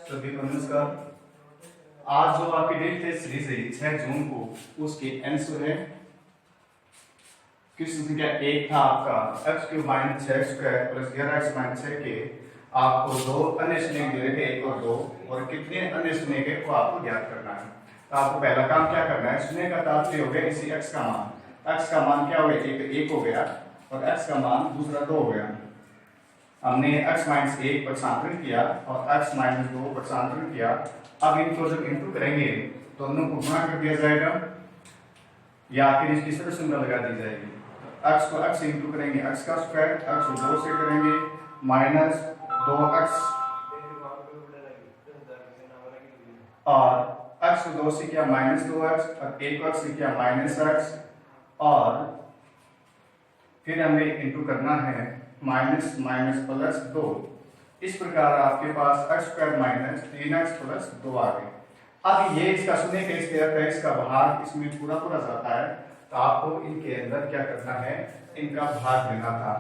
सभी को नमस्कार। आज जो आपकी डेट टेस्ट सीरीज है 6 जून को, उसके आंसर है क्वेश्चन संख्या 1 था आपका x³ - 6x² + 11x - 6 के आपको दो अन्य स्नेक दे रखे 1 और 2 और कितने अन्य स्नेक है वो आपको ज्ञात करना है। तो आपको पहला काम क्या करना है, स्नेक का तात्पर्य हो गया इसी x का मान। x का मान क्या हो गया, एक हो गया और x का मान दूसरा 2 हो गया। हमने x - 1 पक्षांतरण किया और x - 2 पक्षांतरण किया। अब इनको जब इंटू करेंगे तो दोनों को गुणा कर दिया जाएगा या फिर इसकी सरसंख्या लगा दी जाएगी। x को x से इंटू करेंगे x का स्क्वायर, x को 2 से करेंगे -2x और x को 2 से किया -2x और 1x से किया -x और फिर हमें इंटू करना है माइनस माइनस प्लस 2। इस प्रकार आपके पास x² - 3x + 2 आ गए। अब ये इसका सुने के इसका भाग इसमें पूरा पूरा जाता है, तो आपको इनके अंदर क्या करना है, इनका भाग लेना था।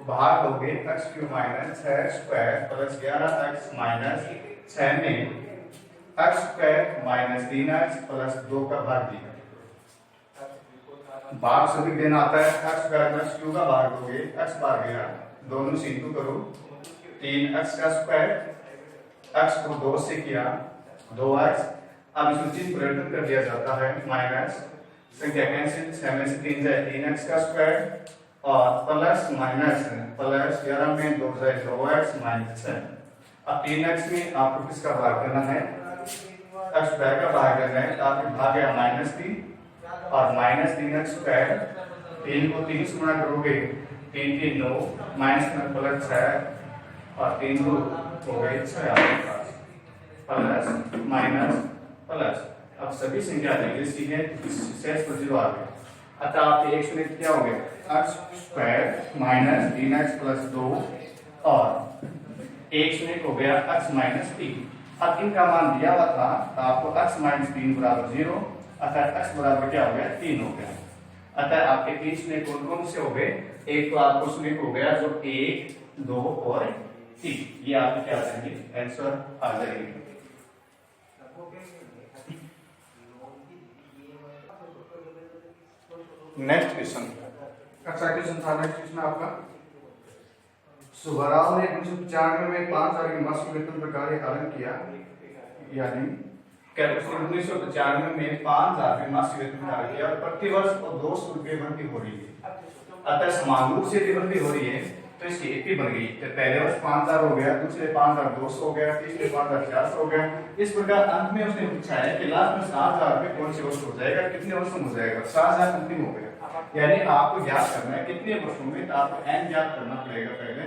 भाग हो गए x³ - 6x² + 11x - 6 में x² - 3x + 2 का भाग दिया। भाग सभी देना आता है, x² x³ का भाग दोगे, x बार गया, दोनों से इंटू करो 3x का स्क्वायर, x को 2 से किया 2x। अब इसमें चिन्ह परिवर्तन कर दिया जाता है, माइनस संख्या कैंसिल, 6 में से 3 जाए 3x का स्क्वायर और प्लस माइनस प्लस 11 में 2 जाए 2x - 6। अब 3x में आपको किसका भाग करना है, x² का भाग करना है, तो आपके भाग गया -3 और -3x²। 3 को 3 से गुणा करोगे 3 3 9 -+ 6 और 3 2 हो गए 6 आपके पास, प्लस माइनस प्लस। अब सभी संख्या जैसी है, शेष पर 0 आ गया। अतः आपके एक शून्य क्या हो गया, x² - 3x + 2 और एक शून्य हो गया x - 3। अब इनका मान दिया हुआ था, तो आपको x - 3 = 0, अतः x बराबर क्या हो गया, 3 हो गया। अतः आपके 3 शून्य कौन से हो गए, एक तो आपको शून्य हो गया जो 1 2 और 3, ये आपके क्या आ जाएंगे, आंसर आ जाएंगे। नेक्स्ट क्वेश्चन, अच्छा क्वेश्चन था नेक्स्ट क्वेश्चन आपका, सुब्बाराव ने 1995 में 5000 के मासिक वेतन पर कार्य आरंभ किया, यानी 1995 में 5000 के मासिक वेतन पर कार्य किया और प्रति वर्ष और 200 रुपये वृद्धि हो रही है। अतः समान रूप से वृद्धि हो रही है तो इसकी इतनी बन गई, तो पहले वर्ष 5000 हो गया, दूसरे 5200 हो गया, तीसरे 5400 हो गया। इस प्रकार अंत में उसने पूछा है कि लास्ट में 7000 रुपये कौन से वर्ष हो जाएगा, कितने वर्ष में हो जाएगा, 7000 अंतिम हो गया। यानी आपको ज्ञात करना है कितने वर्षों में, तो आपको n ज्ञात करना पड़ेगा पहले।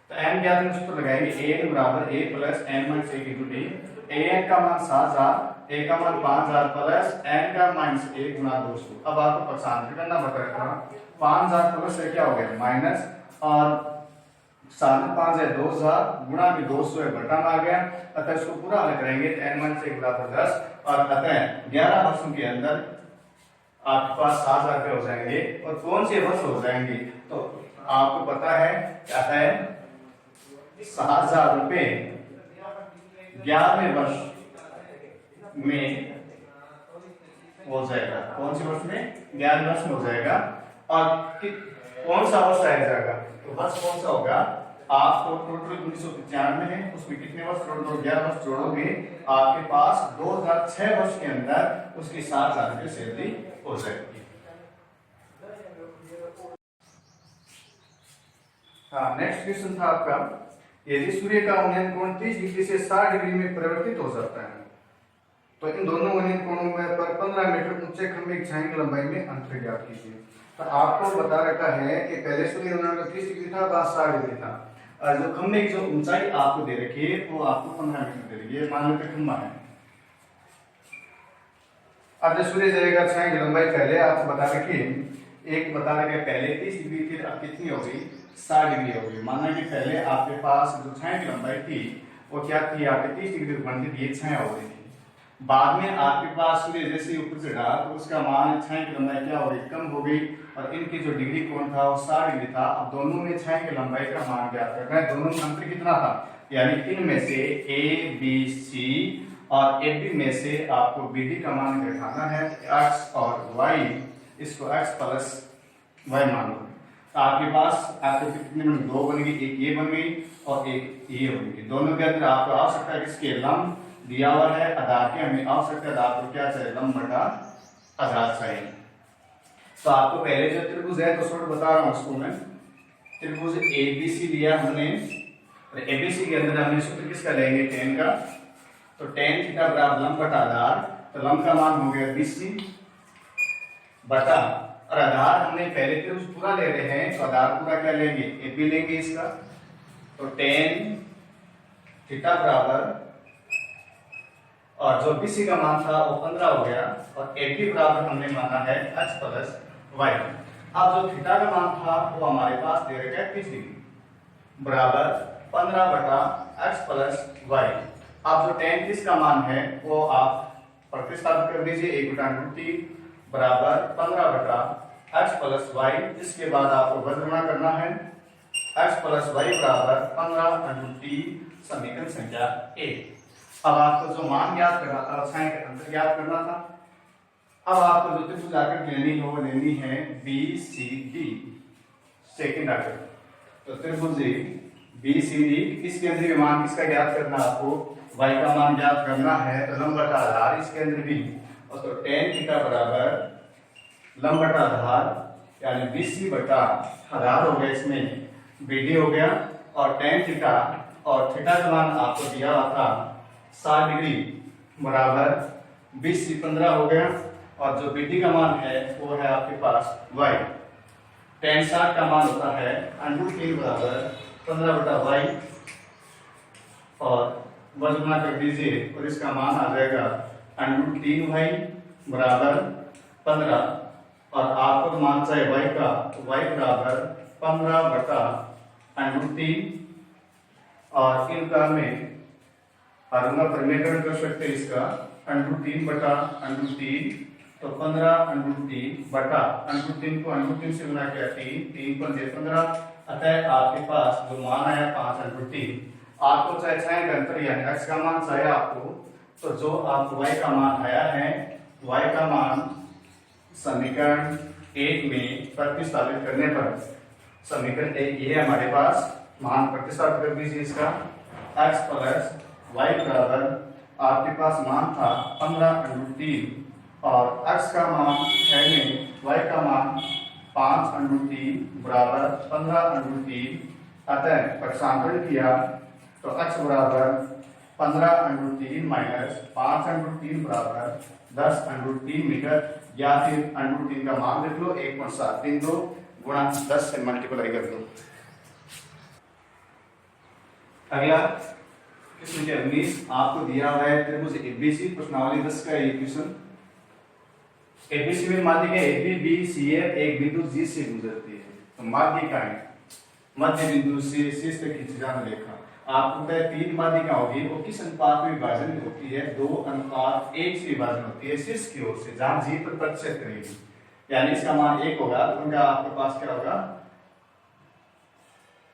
तो n ज्ञात में सूत्र लगाएंगे, an = a + n - 1 × d। an का मान 7000, a का मान 5000 प्लस n का -1 × 200। अब आपको पक्षांतर करना बताया था, 5000 प्लस से क्या हो गया माइनस और 7 5 है 2000 गुणा में 200 है बटा में आ गया। अतः इसको पूरा हल करेंगे तो n - 1 = 10 और अतः 11 वर्षों के अंदर आपके पास 7000 रुपये हो जाएंगे। और कौन से वर्ष हो जाएंगे, तो आपको पता है क्या है, 7000 रुपये 11वें वर्ष में हो जाएगा। कौन से वर्ष में, 11वें वर्ष में हो जाएगा। और कौन सा वर्ष आ जाएगा, तो वर्ष कौन सा होगा, आपको टोटल 1995 है, उसमें कितने वर्ष जोड़ दो, 11 वर्ष जोड़ोगे, आपके पास 2006 वर्ष के अंदर उसकी 7000 रुपये सैलरी हो जाएगी। हाँ, नेक्स्ट क्वेश्चन था आपका, यदि सूर्य का उन्नयन कोण 30 डिग्री से 60 डिग्री में परिवर्तित हो जाता है, तो इन दोनों उन्नयन कोणों में पर 15 मीटर ऊंचे खंभे की छाया की लंबाई में अंतर ज्ञात कीजिए। तो आपको बता रखा है कि पहले सूर्य उन्नयन 30 डिग्री था, बाद 60 डिग्री था, और जो खंभे की जो ऊंचाई आपको दे रखी है वो आपको 15 मीटर दे रही है, मान लो कि खंभा है। अब जो सूर्य जाएगा छाया की लंबाई पहले आपको बता रखी, एक बता रखे पहले 30 डिग्री थी, अब कितनी हो गई, 60 डिग्री हो गई। माना कि पहले आपके पास जो छाया की लंबाई थी वो क्या थी, आपके 30 डिग्री बनती थी, ये छाया हो रही थी। बाद में आपके पास सूर्य जैसे ऊपर चढ़ा तो उसका मान छाया की लंबाई क्या हो गई, कम हो गई, और इनकी जो डिग्री कोण था वो 60 डिग्री था। अब दोनों में छाया की लंबाई का मान ज्ञात करना है। दोनों में अंतर कितना था, यानी इनमें से ए बी सी और ए बी में से आपको बी डी का मान घटाना है, एक्स और वाई, इसको एक्स प्लस वाई मान लो। तो आपके पास आपके कितने बन, दो बन गई, एक ये बन गई और एक ये बन गई। दोनों के अंदर आपको आवश्यकता है किसके, लंब दिया हुआ है, आधार की हमें आवश्यकता है, आपको क्या चाहिए, लंब बटा आधार चाहिए। तो आपको पहले जो त्रिभुज है तो शॉर्ट बता रहा हूं उसको मैं, त्रिभुज एबीसी लिया हमने, और एबीसी के अंदर हमने सूत्र किसका लेंगे, tan का। तो tan थीटा बराबर लंब बटा आधार, तो लंब का मान हो गया बीसी बटा, और आधार हमने पहले त्रिभुज पूरा ले रहे हैं तो आधार पूरा क्या लेंगे, एबी लेंगे इसका। तो tan थीटा बराबर, और जो बीसी का मान था वो 15 हो गया, और एबी बराबर हमने माना है x प्लस वाई। अब जो थीटा का मान था वो हमारे पास दे रखा है 30 डिग्री बराबर 15 बटा x प्लस वाई। अब जो tan 30 का मान है वो आप प्रतिस्थापित कर दीजिए, 1/√3 बराबर 15 बटा x प्लस वाई। इसके बाद आपको बदलना करना है, x प्लस वाई बराबर 15/√3, समीकरण संख्या 1। अब आपको जो मान ज्ञात करना था, छाया का अंतर ज्ञात करना था। अब आपको जो त्रिभुज आकृति लेनी हो वो लेनी है बी सी डी, सेकंड आकृति। तो त्रिभुज बी सी डी, इसके अंदर भी मान किसका ज्ञात करना, आपको y का मान ज्ञात करना है। तो लंब बटा आधार इसके अंदर भी, और तो tan थीटा बराबर लंब बटा आधार यानी बीसी बटा आधार हो गया, इसमें बीडी हो गया, और tan थीटा और थीटा का मान आपको दिया हुआ था 60 डिग्री बराबर 20 से 15 हो गया, और जो बीडी का मान है वो है आपके पास y। tan 60 का मान होता है √3 बराबर 15 बटा y, और वर्गमूल कर दीजिए और इसका मान आ जाएगा √3y बराबर 15, और आपको मान चाहिए y का, तो y बराबर 15 बटा √3, और इनका में आरूंगा परिमेयकरण कर सकते हैं इसका, √3 बटा √3, तो 15 √3 बटा √3 को √3 से गुना किया 3 पंजे 15, अतः आपके पास जो मान आया 5√3। आपको चाहे छाया का अंतर यानी x का मान चाहिए आपको, तो जो आपको y का मान आया है, y का मान समीकरण 1 में प्रतिस्थापित करने पर, समीकरण 1 ये हमारे पास मान प्रतिस्थापित कर दीजिए इसका, x प्लस y बराबर आपके पास मान था 15√3, और x का मान है में y का मान 5√3 बराबर 15√3, अतः पक्षांतरण किया तो x बराबर 15√3 माइनस 5√3 बराबर 10√3 मीटर, या फिर √3 का मान लिख लो 1.732 गुणा 10 से मल्टीप्लाई कर दो। अगला प्रश्न 19 आपको दिया हुआ है त्रिभुज एबीसी, प्रश्नावली 10 का इक्वेशन। एबीसी में माध्यिका एबी बी सी एक बिंदु जी से गुजरती है, तो माध्यिका है मध्य बिंदु से शीर्ष तक खींची जाने रेखा। आपको पता है 3 माध्यिका होगी, वो किस अनुपात में विभाजन होती है, 2:1 से विभाजन होती है शीर्ष की ओर से, जहां जी पर प्रतिशत करेगी, यानी इसका मान 1 होगा, तो उनका आपके पास क्या होगा,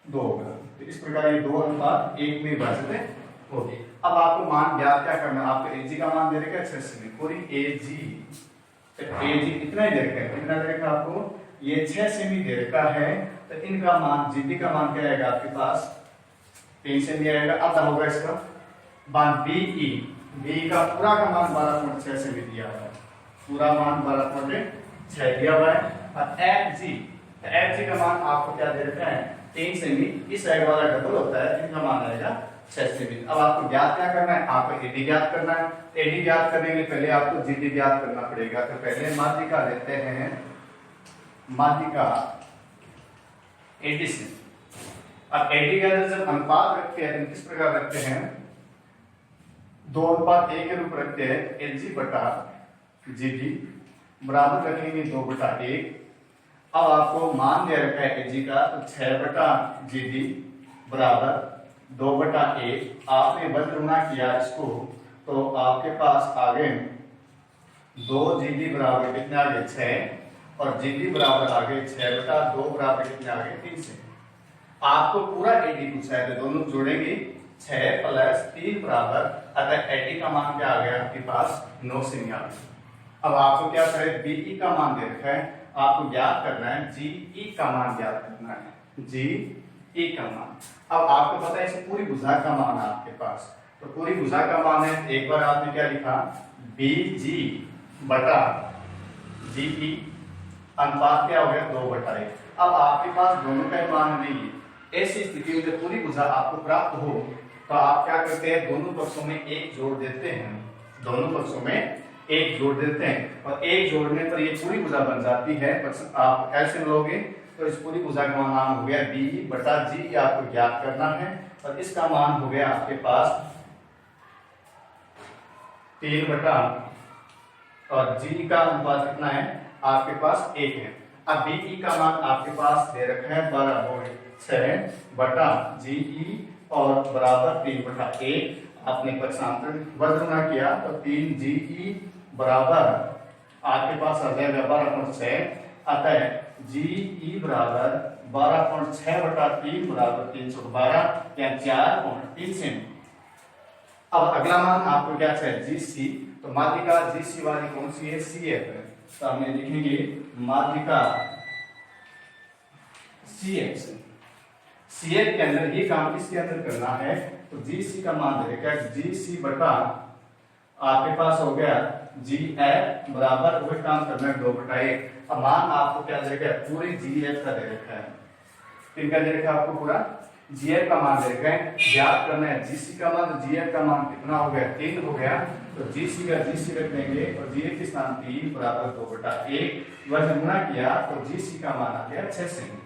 2 होगा। तो इस प्रकार ये 2:1 में विभाजित होगी। अब आपको मान ज्ञात क्या करना है, आपको एजी का मान दे रखा है 6 सेमी, पूरी एजी, तो एजी कितना ही दे रखा है, कितना दे रखा है आपको, ये 6 सेमी दे रखा है, तो इनका मान जीबी का मान क्या आएगा आपके पास 3 सेमी आएगा, आधा होगा इसका। मान बीई, बी का पूरा का मान 12.6 सेमी दिया हुआ है, पूरा मान 12.6 दिया हुआ है, और एफजी, एफजी का मान आपको क्या दे रखा है 3 सेमी, इस साइड वाला डबल होता है, इनका मान आएगा 6 सेमी। अब आपको ज्ञात क्या करना है, आपको एडी ज्ञात करना है। एडी ज्ञात करने के लिए पहले आपको जीडी ज्ञात करना पड़ेगा, तो पहले माध्यिका लेते हैं, माध्यिका एडी से। अब एडी के अंदर जब अनुपात रखते हैं तो किस प्रकार रखते हैं, 2:1 के रूप रखते हैं, एलजी बटा जीडी बराबर रखेंगे 2/1। अब आपको मान दे रखा है एजी का, तो 6/जीडी बराबर 2/1। आपने बदलना किया इसको तो आपके पास आगे 2 बराबर कितने आगे 6 और जीडी बराबर आगे 6/2 बराबर कितने आगे 3 से। आपको पूरा एडी पूछा है तो दोनों जोड़ेंगे 6 + 3 बराबर, अतः एडी का मान क्या आ गया आपके पास 9 सेमी आ गया। अब आपको क्या करें, बीई का मान दे रखा है, आपको ज्ञात करना है जीई का मान ज्ञात करना है, जीई का मान। अब आपको पता है इसे पूरी भुजा का मान है आपके पास, तो पूरी भुजा का मान है, एक बार आपने क्या लिखा बीजी बटा जीई अनुपात क्या हो गया 2/1। अब आपके पास दोनों का मान नहीं है, ऐसी स्थिति में जब पूरी भुजा आपको प्राप्त हो तो आप क्या करते हैं, दोनों पक्षों में 1 जोड़ देते हैं, दोनों पक्षों में 1 जोड़ देते हैं और 1 जोड़ने पर ये पूरी भुजा बन जाती है। आप एलसीएम लोगे तो इस पूरी भुजा का मान हो गया बी बटा जी, आपको ज्ञात करना है और इसका मान हो गया आपके पास 3 और जी का अनुपात कितना है आपके पास 1 है। अब बीई का मान आपके पास दे रखा है 12/6 बटा जीई और बराबर 3/1। आपने पक्षांतर वर्गना किया तो 3 जीई बराबर आपके पास आ जाएगा 12/6, अतः जीई बराबर 12/6/3 बराबर 312 या 4.3 सेमी। अब अगला मान आपको क्या चाहिए, जीसी, तो माध्यिका जीसी वाली कौन सी है, सीएफ है, तो हम लिखेंगे माध्यिका सीएफ। सीएफ के अंदर ये काम किसके अंदर करना है, तो जीसी का मान दे रखा है, जीसी बटा आपके पास हो गया जीएफ बराबर वही काम करना है 2/1। अब मान आपको क्या दे रखा है, पूरी जीएफ का दे रखा है, किनका दे रखा है आपको, पूरा जीएफ का मान दे रखा है, ज्ञात करना है जीसी का मान, तो जीएफ का मान कितना हो गया 3 हो गया, तो जीसी का जीसी रख देंगे और जीएफ के स्थान 3 बराबर 2/1 वह गुणा किया तो जीसी का मान आ गया 6 सेमी।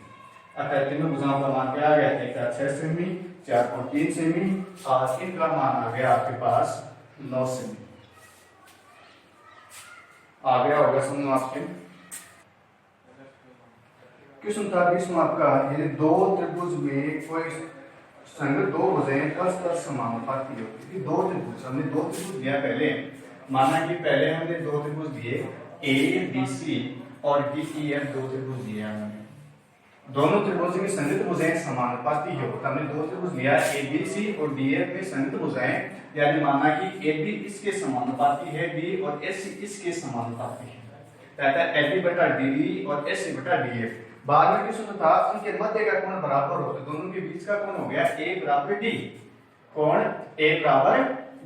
अतः तीनों भुजाओं का मान क्या आ गया, एक का 6 सेमी, 4.3 सेमी और इनका मान आ गया आपके पास 9 सेमी आ गया होगा समझो आपके। क्वेश्चन था 20 आपका, यदि 2 त्रिभुज में कोई संग 2 भुजाएं परस्पर समानुपाती होती है। 2 त्रिभुज, हमने 2 त्रिभुज दिया पहले, माना कि पहले हमने 2 त्रिभुज दिए ए बी सी और डी ई एफ, 2 त्रिभुज दिए हमने, दोनों त्रिभुज में संयुक्त भुजाएं समानुपाती हो, तो हमने 2 त्रिभुज लिया ए बी सी और डी एफ में संयुक्त भुजाएं, यानी माना कि ए बी इसके समानुपाती है, बी और एस सी इसके समानुपाती है, कहता है ए बी बटा डी डी और एस सी बटा डी एफ। बाद में क्वेश्चन था उनके मध्य का कोण बराबर हो, तो दोनों के बीच का कोण हो गया ए बराबर डी, कोण ए बराबर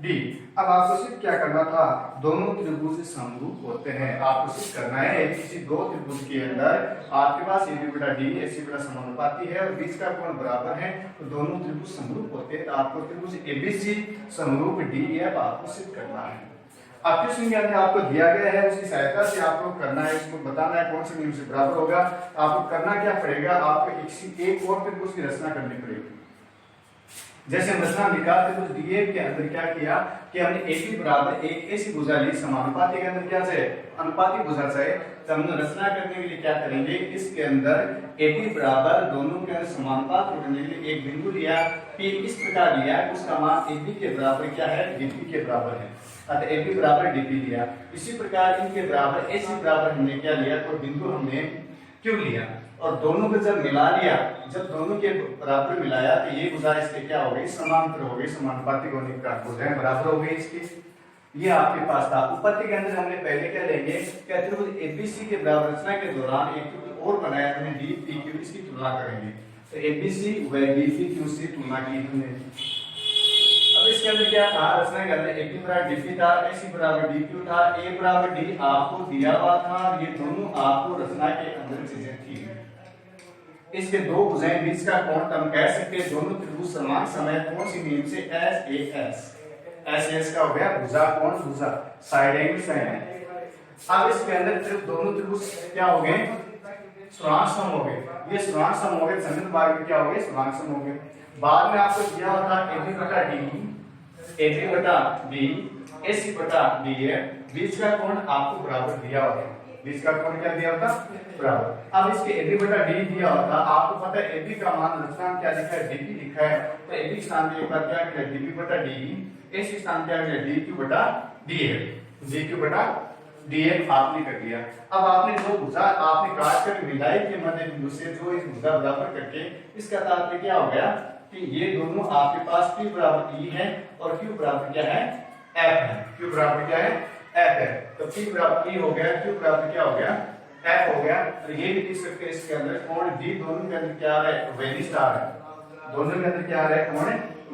डी। अब आपको सिर्फ क्या करना था, दोनों त्रिभुज समरूप होते हैं, आपको सिर्फ करना है किसी 2 त्रिभुज के अंदर आपके पास ए बी बटा डी एस सी बटा समानुपाती है और बीच का कोण बराबर है, तो दोनों त्रिभुज समरूप होते हैं, तो आपको त्रिभुज एबीसी समरूप डी एफ आपको सिद्ध करना है। अब क्वेश्चन के अंदर आपको दिया गया है, उसकी सहायता से आपको करना है, इसको बताना है कौन से नियम से बराबर होगा। आपको करना क्या पड़ेगा, आपको एक और त्रिभुज की रचना करनी पड़ेगी। जैसे हम रचना निकाल त्रिभुज डीएफ के अंदर क्या किया कि हमने AB बराबर एक ऐसी भुजा ली, समानुपाती के अंदर क्या चाहिए, अनुपाती भुजा चाहिए, तो हमने रचना करने के लिए क्या करेंगे, इसके अंदर AB बराबर दोनों के अंदर समानुपात करने के लिए एक बिंदु लिया, फिर इस प्रकार लिया उसका मान AB के बराबर क्या है, DP के बराबर है, अतः AB बराबर DP लिया। इसी प्रकार इनके बराबर AC बराबर हमने क्या लिया, तो बिंदु हमने क्यों लिया और दोनों को जब मिला लिया, जब दोनों के बराबर मिलाया तो ये भुजा इसके क्या हो गई, समांतर हो गई, समानुपाती होने का भुजाएं बराबर हो गई इसकी। ये आपके पास था। उत्पत्ति के अंदर हमने पहले क्या लेंगे, कहते हैं एबीसी के बराबर रचना के दौरान एक और बनाया हमने डी पी क्यू, इसकी तुलना करेंगे, तो एबीसी व डी पी क्यू से तुलना की हमने। अब इसके अंदर क्या था, रचना के अंदर ए बराबर डीपी था, एसी बराबर डीक्यू था, ए बराबर डी आपको दिया हुआ था, ये दोनों आपको रचना के अंदर चीजें थी। इसके 2 भुजाएं बीच का कोण हम कह सकते हैं, दोनों त्रिभुज समान समय कौन सी नियम से, S A S, S S का हो गया भुजा कोण, भुजा साइड एंगल साइन। अब इसके अंदर दोनों त्रिभुज क्या हो गए, स्वर्णांश सम हो गए, ये स्वर्णांश सम हो गए, संयुक्त भाग में क्या हो गए, स्वर्णांश सम हो गए। बाद में आपको दिया होता AB बटा डी, AB बटा बी, AC बटा डी है, बीच का कोण आपको बराबर दिया होगा, बीच का कोण क्या दिया होता बराबर। अब इसके AB बटा D दिया होता, आपको पता है AB का मान स्थान क्या लिखा है DP लिखा है, तो AB स्थान पे एक बार क्या किया DP बटा D, इस स्थान पे आ गया DQ बटा DF, DQ बटा DF आपने कर दिया। अब आपने जो भुजा आपने काट कर मिलाई के मध्य बिंदु से जो इस भुजा बराबर करके, इसका तात्पर्य क्या हो गया कि ये दोनों आपके पास P बराबर E है और Q बराबर क्या है F है, Q बराबर क्या है F है, तो P बराबर E हो गया, Q बराबर क्या हो गया F हो गया। और ये भी देख सकते हैं इसके अंदर कोण D दोनों के अंदर क्या आ रहा है वेनी स्टार है, दोनों के अंदर क्या आ रहा है कोण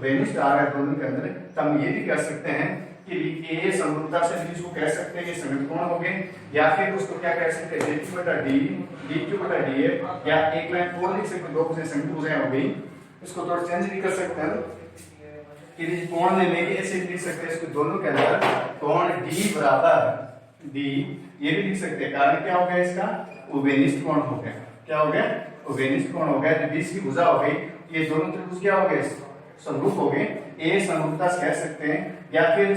वेनी स्टार है दोनों के अंदर। तो हम ये भी कह सकते हैं कि ये समरूपता से भी इसको कह सकते हैं कि समरूप कोण हो गए, या फिर उसको क्या कह सकते हैं DQ बटा D, DQ बटा DF, या एक लाइन कोण लिख सकते हैं, दो भुजाएं समरूप भुजाएं हो गई। इसको थोड़ा चेंज भी कर सकते हैं कि कोण ले लेंगे, ऐसे लिख सकते हैं इसको दोनों के अंदर कोण D बराबर D, ये भी लिख सकते हैं। कारण क्या हो गया इसका उभयनिष्ठ कोण हो गया, क्या हो गया उभयनिष्ठ कोण हो गया, जो बीच की भुजा हो गई, ये दोनों त्रिभुज क्या हो गए समरूप हो गए, ए समरूपता से कह सकते हैं, या फिर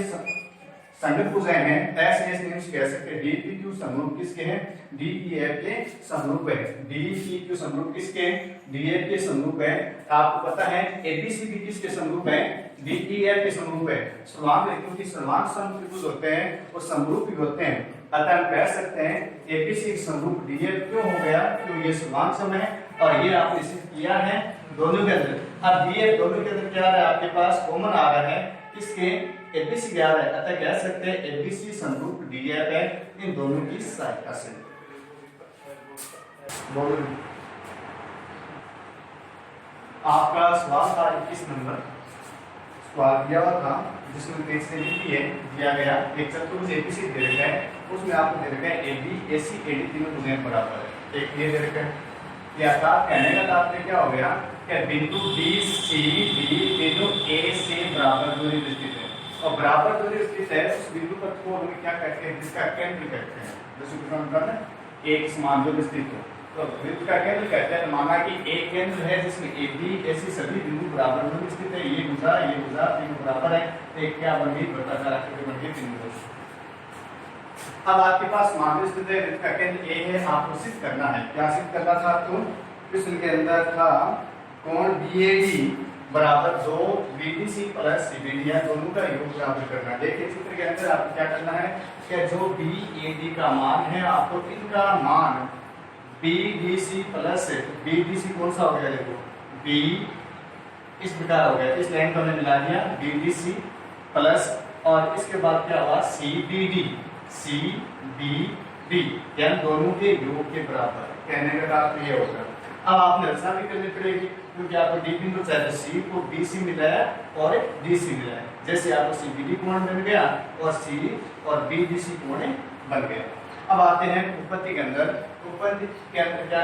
संगत भुजाएं हैं ऐसे नियम से कह सकते हैं DPQ समरूप किसके हैं DEF के समरूप है, DPQ समरूप किसके DF के समरूप है। आपको पता है ABC भी किसके समरूप है DEF के समरूप है। सर्वांग रेखाओं की सर्वांग समत्रिभुज होते हैं वो समरूप भी होते हैं, अतः हम कह सकते हैं ABC के समरूप DF क्यों हो गया, क्यों ये सर्वांग सम है और ये आपने सिद्ध किया है दोनों के अंदर। अब DF दोनों के अंदर क्या आ रहा है आपके पास कॉमन आ रहा है, इसके ABC क्या आ रहा है, अतः कह सकते हैं ABC समरूप DF है इन दोनों की सहायता से। आपका सवाल था 21 नंबर सवाल दिया हुआ था जिसमें पेज से लिखी है दिया गया एक चतुर्भुज ABC दे रखा है, उसमें आपको दे रखा है AB AC AD तीनों भुजाएं बराबर है, एक ये दे रखा है। या था कहने का तात्पर्य क्या हो गया कि बिंदु BCD बिंदु A से बराबर दूरी पर स्थित है और बराबर दूरी पर स्थित है उस बिंदु पर को हम क्या कहते हैं जिसका केंद्र कहते हैं, जैसे कि मतलब एक समान दूरी स्थित हो तो वृत्त का केंद्र कहते हैं। माना कि एक केंद्र है जिसमें AB AC सभी बिंदु बराबर दूरी पर स्थित है, ये भुजा तीनों बराबर है, तो एक क्या बन गई वृत्ताकार आकृति बन गई बिंदु। अब आपके पास मान स्थित है वृत्त का केंद्र A है, आपको सिद्ध करना है, क्या सिद्ध करना था आपको, प्रश्न के अंदर था कोण BAD बराबर 2 BDC प्लस CBD या दोनों का योग बराबर करना है। देखिए चित्र के अंदर आपको क्या करना है कि जो BAD का मान है आपको इनका मान BDC प्लस BDC कौन सा हो गया, देखो B इस प्रकार हो गया, इस लाइन को हमने मिला दिया BDC प्लस और इसके बाद क्या हुआ CBD यानी दोनों के योग के बराबर, कहने का तात्पर्य ये होगा। अब आपने रचना भी करनी पड़ेगी क्योंकि आपको D बिंदु चाहे C को BC मिला है और DC मिला है, जैसे आपको CBD कोण बन गया और C और BDC कोण बन गया। अब आते हैं उत्पत्ति के अंदर, उत्पत्ति के अंदर क्या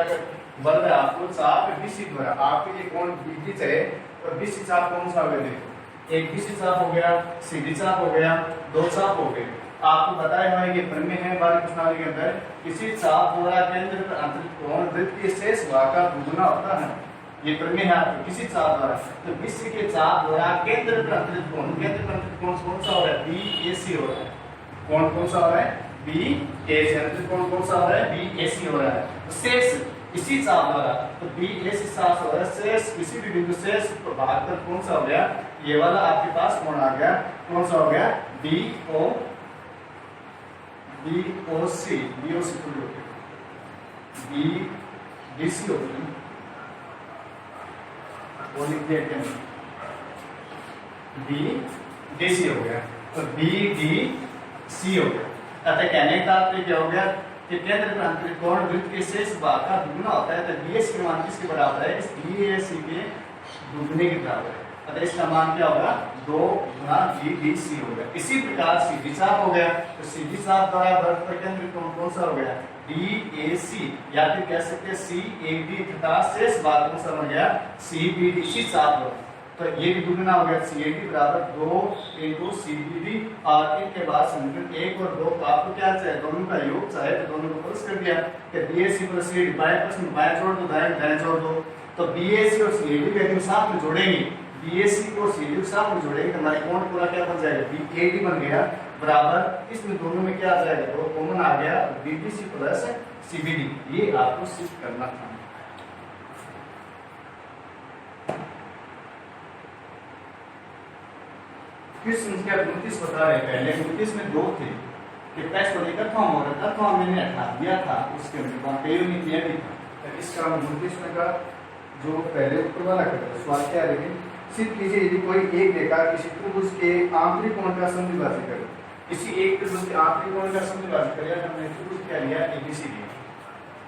बल रहा है आपको चाप BC द्वारा, आपके ये कोण BD है और BC चाप कौन सा हो गया, देखो एक BC चाप हो गया, CD चाप हो गया, दो चाप हो गए। आपको बताया हुआ है ये प्रमेय है बारहवीं प्रश्नावली के अंदर, किसी चाप द्वारा केंद्र पर अंतरित कोण वृत्त के शेष भाग का दुगुना होता है, ये प्रमेय है आपको किसी चाप द्वारा। तो BC के चाप द्वारा केंद्र पर अंतरित कोण, केंद्र पर अंतरित कोण कौन सा हो रहा है BAC हो रहा है, कोण कौन सा हो रहा है BAC, अंतरित कोण कौन सा हो रहा है BAC हो रहा है। तो शेष इसी चाप द्वारा तो BAC चाप हो रहा है, शेष किसी भी बिंदु शेष भाग पर कौन सा हो गया, ये वाला आपके पास कोण आ गया, कौन सा हो गया BOC पूरी होगी BDC होगी, वो लिख दिया क्या BDC हो गया, तो BDC हो गया। अतः कहने का तात्पर्य क्या हो गया कि केंद्र पर अंतरित कोण वृत्त के शेष भाग का दुगुना होता है, तो BAC के मान किसके बराबर है, इस BAC के दुगुने के बराबर है, अतः इसका मान क्या होगा 2 गुना BDC हो गया। इसी प्रकार CD चाप हो गया, तो CD चाप द्वारा वृत्त पर केंद्रित कोण कौन सा हो गया DAC, या फिर कह सकते हैं CAD तथा शेष भाग कौन सा बन गया CBD, इसी चाप हो, तो ये भी दुगुना हो गया CAD बराबर 2 × CBD और इनके बाद समीकरण 1 और 2 को आपको क्या चाहिए, दोनों का योग चाहिए, तो दोनों को प्लस कर दिया कि BAC प्लस CAD बाएं प्लस में बाएं जोड़ दो, दाएं जोड़ दो, तो BAC और CAD को यदि साथ में जोड़ेंगे, BAC को CAD को साथ में जोड़ेंगे तो हमारे कोण पूरा क्या बन जाएगा BAD बन गया। बराबर इसमें दोनों में क्या आ जाएगा, तो कॉमन आ गया बीबीसी प्लस सीबीडी। ये आपको शिफ्ट करना था। क्वेश्चन क्या 29 बता रहे पहले 29 में दो थे कि टेस्ट को लेकर फॉर्म हो रहा था, तो मैंने हटा दिया था उसके अंदर नहीं दिया भी था। तो इसका 29 में का जो पहले ऊपर वाला करता सवाल क्या है, सिर्फ कीजिए यदि कोई एक रेखा किसी त्रिभुज के आंतरिक कोण का समद्विभाजक करे, किसी एक त्रिभुज के आंतरिक कोण का समद्विभाजक करे, हमने त्रिभुज क्या लिया एबीसी लिया,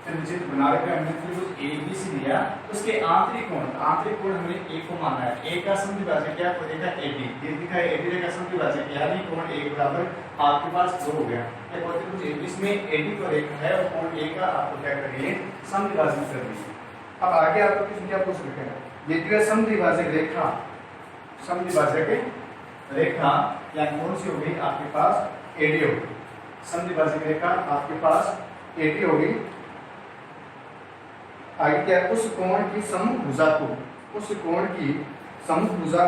त्रिभुज बना रखा हमने त्रिभुज एबीसी लिया, उसके आंतरिक कोण हमने ए को माना है, ए का समद्विभाजक क्या हो जाएगा एबी, ये दिखा है एबी रेखा समद्विभाजक यानी कोण ए बराबर आपके पास 2 हो गया। एक और त्रिभुज एबी इसमें एबी को रेखा है और कोण ए का आपको क्या करिए समद्विभाजन कर दीजिए। अब आगे आपको किसी क्या पूछ रखे हैं, यदि समद्विभाजक रेखा या कौन सी होगी आपके पास एडी होगी, समद्विभाजक रेखा आपके पास एडी होगी। आगे क्या उस कोण की समभुजा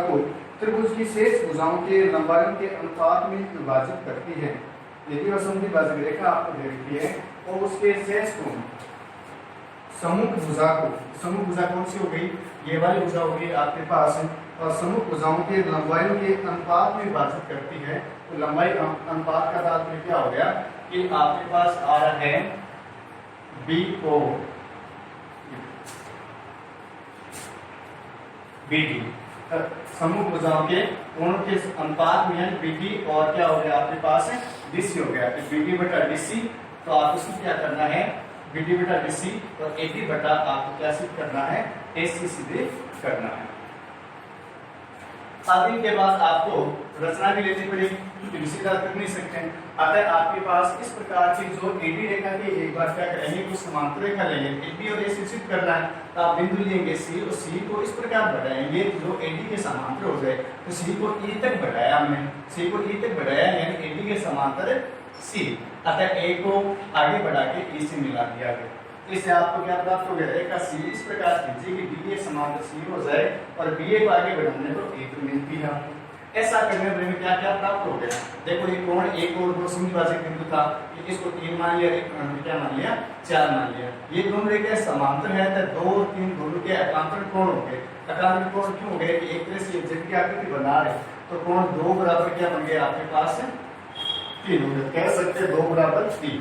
को त्रिभुज की शेष भुजाओं के लंबाई के अनुपात में विभाजित करती है। यदि वह समद्विभाजक रेखा आपको दे रखी है और उसके शेष कोण सम्मुख भुजा कौन सी हो गई, ये वाली भुजा होगी आपके पास, और सम्मुख भुजाओं के लंबाई के अनुपात में विभाजित करती है। तो लंबाई अनुपात का तात्पर्य क्या हो गया कि आपके पास आ रहा है BO BD, सम्मुख भुजाओं के कोणों के अनुपात में यानी BD और क्या हो गया आपके पास DC हो गया, तो BD बटा DC। तो आप इसमें क्या करना है BD बटा DC और AB बटा आपको क्या सिद्ध करना है AC सिद्ध करना है। अब के बाद आपको रचना भी लेनी पड़ेगी, किसी तरह कर नहीं सकते हैं। अगर आपके पास इस प्रकार की जो एडी रेखा की एक बार क्या करेंगे कुछ समांतर रेखा लेंगे, एबी और AC सिद्ध करना है, तो आप बिंदु लेंगे C और C को इस प्रकार बढ़ाएंगे जो एडी के समांतर हो जाए। तो C को E तक बढ़ाया हमने, C को E तक बढ़ाया यानी एडी के समांतर C, अतः A को आगे बढ़ा के E से मिला दिया गया। इससे आपको क्या प्राप्त हो गया, रेखा C इस प्रकार खींची कि BA समांतर C हो जाए और BA को आगे बढ़ाने पर A तो मिलती है। ऐसा करने पर हमें क्या क्या प्राप्त हो गया, देखो ये कोण एक और दो समद्विभाजक बिंदु था, इसको 3 मान लिया, एक क्या मान लिया 4 मान लिया। ये दोनों रेखाएं समांतर है तो 2 और 3 दोनों के एकांतर कोण हो गए। एकांतर कोण क्यों हो गए कि एक तरह से जबकि आकृति बना रहे तो कोण 2 बराबर क्या बन गया आपके पास 3 हो गया, कह सकते हैं 2 बराबर 3।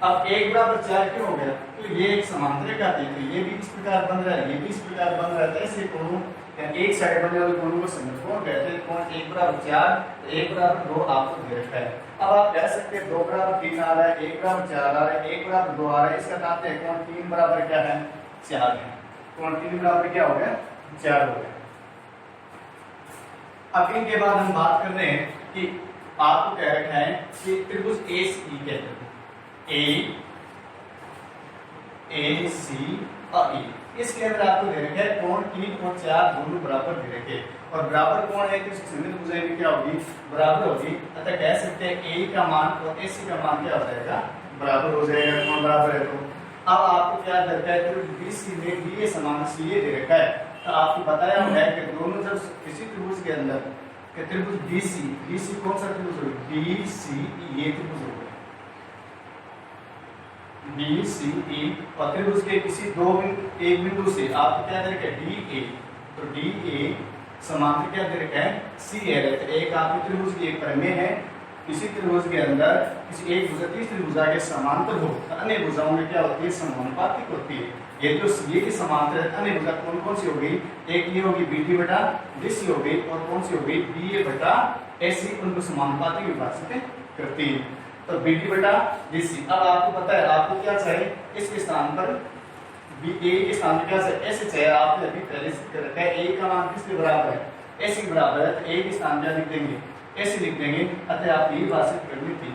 अब 1 बराबर 4 क्यों हो गया, तो ये एक समांतर रेखा थी, तो ये भी इस प्रकार बन रहा है, ये भी इस प्रकार बन रहा है। ऐसे कोणों एक साइड बनने वाले कोणों को संयुक्त कोण कहते हैं। कोण 1 बराबर 4 1 बराबर 2 आपको दे रखा है। अब आप कह सकते हैं 2 बराबर 3 आ रहा है, 1 बराबर 4 आ रहा है, 1 बराबर 2 आ रहा है, इसका तात्पर्य कोण 3 बराबर क्या है 4 है। कोण 3 बराबर क्या हो गया 4 हो गया। अब इनके बाद हम बात कर रहे हैं कि आपको कह रखा है कि त्रिभुज AC कहते हैं, AC और E, इसके अंदर आपको दे रखा है कोण 3 और 4 दोनों बराबर दे रखे और बराबर कोण है तो इसकी संयुक्त भुजाएं भी क्या होगी बराबर होगी। अतः कह सकते हैं A का मान और AC का मान क्या हो जाएगा बराबर हो जाएगा, कोण बराबर है। तो अब आपको क्या दे रखा है, तो BC में BA समान CA दे रखा है। तो आपको बताया हुआ है कि दोनों जब किसी त्रिभुज के अंदर कि त्रिभुज BC कौन सा त्रिभुज होगा BCE, ये त्रिभुज होगा BCE और त्रिभुज के किसी एक बिंदु से आपको क्या दे रखा है DA, तो DA समांतर क्या दे रखा है CL है। तो एक आपके त्रिभुज की एक प्रमेय है, किसी त्रिभुज के अंदर किसी एक भुजा तीसरी भुजा के समांतर हो तो अन्य भुजाओं में क्या होती है समानुपातिक होती है। ये जो CA की समांतर है अन्य भुजा कौन कौन सी हो गई, एक ये होगी BD बटा DC हो गई और कौन सी हो गई BA बटा AC, उनको समानुपातिक विभाजित करती है। तो BD बटा DC। अब आपको पता है आपको क्या चाहिए, इसके स्थान पर A के स्थान पर क्या चाहिए ऐसे चाहिए, आपने अभी पहले से कर रखा है A का मान किसके बराबर है AC के बराबर है, तो A के स्थान पर लिख देंगे ऐसे लिख देंगे। अतः आप यही बात करनी थी।